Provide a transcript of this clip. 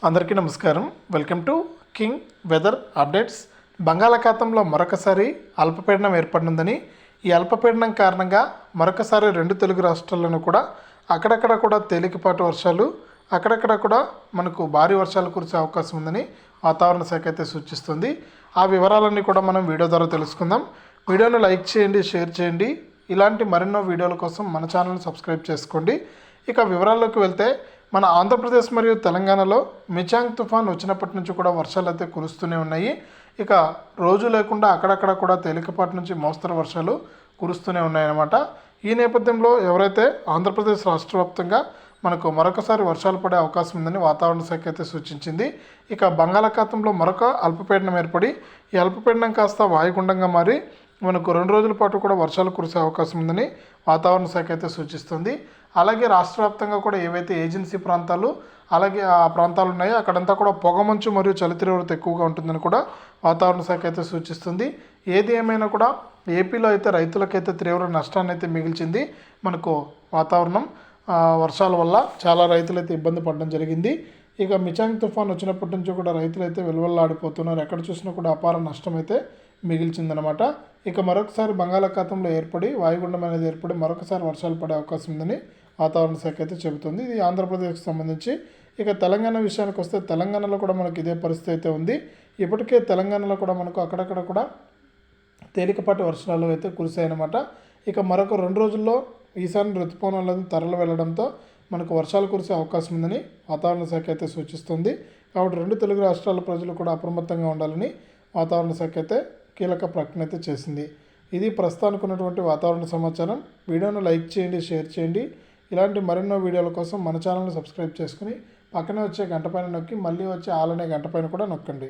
అందరికీ నమస్కారం. Welcome to king weather updates. బంగాళాఖాతంలో మరొకసారి అల్పపీడనం ఏర్పడిందని, ఈ అల్పపీడనం కారణంగా మరొకసారి రెండు తెలుగు రాష్ట్రాల్లోనూ కూడా అక్కడక్కడ కూడా తేలికపాటి వర్షాలు, అక్కడక్కడ కూడా మనకు భారీ వర్షాలు కురిసే అవకాశం ఉందని వాతావరణ శాఖ అయితే సూచిస్తుంది. ఆ వివరాలన్నీ కూడా మనం వీడియో ద్వారా తెలుసుకుందాం. వీడియోను లైక్ చేయండి, షేర్ చేయండి. ఇలాంటి మరెన్నో వీడియోల కోసం మన ఛానల్ని సబ్స్క్రైబ్ చేసుకోండి. ఇక వివరాల్లోకి వెళ్తే, మన ఆంధ్రప్రదేశ్ మరియు తెలంగాణలో మిచాంగ్ తుఫాన్ వచ్చినప్పటి నుంచి కూడా వర్షాలు అయితే కురుస్తూనే ఉన్నాయి. ఇక రోజు లేకుండా అక్కడక్కడ కూడా తేలికపాటి నుంచి మోస్తరు వర్షాలు కురుస్తూనే ఉన్నాయన్నమాట. ఈ నేపథ్యంలో ఎవరైతే ఆంధ్రప్రదేశ్ రాష్ట్ర వ్యాప్తంగా మనకు మరొకసారి వర్షాలు పడే అవకాశం ఉందని వాతావరణ శాఖ అయితే సూచించింది. ఇక బంగాళాఖాతంలో మరొక అల్పపీడనం ఏర్పడి, ఈ అల్పపీడనం కాస్త వాయుగుండంగా మారి మనకు 2 రోజుల పాటు కూడా వర్షాలు కురిసే అవకాశం ఉందని వాతావరణ శాఖ అయితే సూచిస్తుంది. అలాగే రాష్ట్ర వ్యాప్తంగా కూడా ఏవైతే ఏజెన్సీ ప్రాంతాలు, అలాగే ఆ ప్రాంతాలు ఉన్నాయో అక్కడంతా కూడా పొగమంచు మరియు చలి తీవ్రత ఎక్కువగా ఉంటుందని కూడా వాతావరణ శాఖ అయితే సూచిస్తుంది. ఏది ఏమైనా కూడా ఏపీలో అయితే రైతులకైతే తీవ్ర నష్టాన్ని అయితే మిగిల్చింది మనకు వాతావరణం. వర్షాల వల్ల చాలా రైతులైతే ఇబ్బంది పడడం జరిగింది. ఇక మిచాంగ్ తుఫాన్ వచ్చినప్పటి నుంచి కూడా రైతులైతే వెలువల్లాడిపోతున్నారు. ఎక్కడ చూసినా కూడా అపార నష్టం అయితే మిగిల్చిందనమాట. ఇక మరొకసారి బంగాళాఖాతంలో ఏర్పడి వాయుగుండం అనేది ఏర్పడి మరొకసారి వర్షాలు పడే అవకాశం ఉందని వాతావరణ శాఖ అయితే చెబుతుంది. ఇది ఆంధ్రప్రదేశ్కి సంబంధించి. ఇక తెలంగాణ విషయానికి వస్తే, తెలంగాణలో కూడా మనకి ఇదే పరిస్థితి అయితే ఉంది. ఇప్పటికే తెలంగాణలో కూడా మనకు అక్కడక్కడ కూడా తేలికపాటి వర్షాలు అయితే కురిశాయన్నమాట. ఇక మరొక 2 రోజుల్లో ఈశాన్య ఋతుపవనాలను తరలి వెళ్లడంతో మనకు వర్షాలు కురిసే అవకాశం ఉందని వాతావరణ శాఖ అయితే సూచిస్తుంది. కాబట్టి 2 తెలుగు రాష్ట్రాల ప్రజలు కూడా అప్రమత్తంగా ఉండాలని వాతావరణ శాఖ అయితే కీలక ప్రకటన అయితే చేసింది. ఇది ప్రస్తుతానికి ఉన్నటువంటి వాతావరణ సమాచారం. వీడియోను లైక్ చేయండి, షేర్ చేయండి. ఇలాంటి మరెన్నో వీడియోల కోసం మన ఛానల్ని సబ్స్క్రైబ్ చేసుకుని పక్కనే వచ్చే గంట పైన నొక్కి మళ్ళీ వచ్చే ఆల్ అనే గంట పైన కూడా నొక్కండి.